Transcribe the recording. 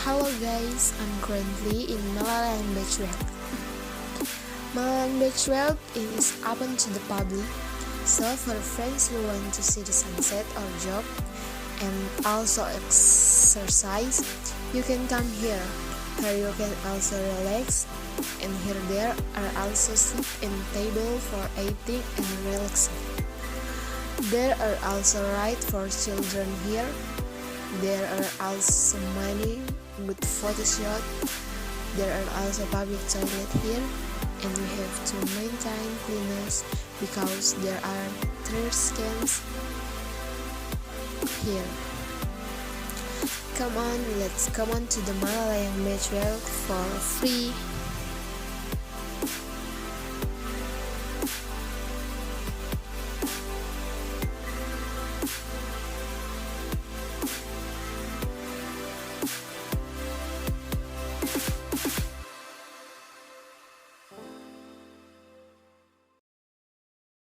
Hello guys, I'm currently in Malalayang Beach. Malalayang Beach is open to the public, so for friends who want to see the sunset or jog and also exercise, you can come here. Here you can also relax, and here there are also seat and table for eating and relaxing. There are also rides for children here. There are also many good photo shots. There are also public toilet here, and we have to maintain cleanliness because there are trash cans here. Come on, let's come on to the Malalayang Beach for free.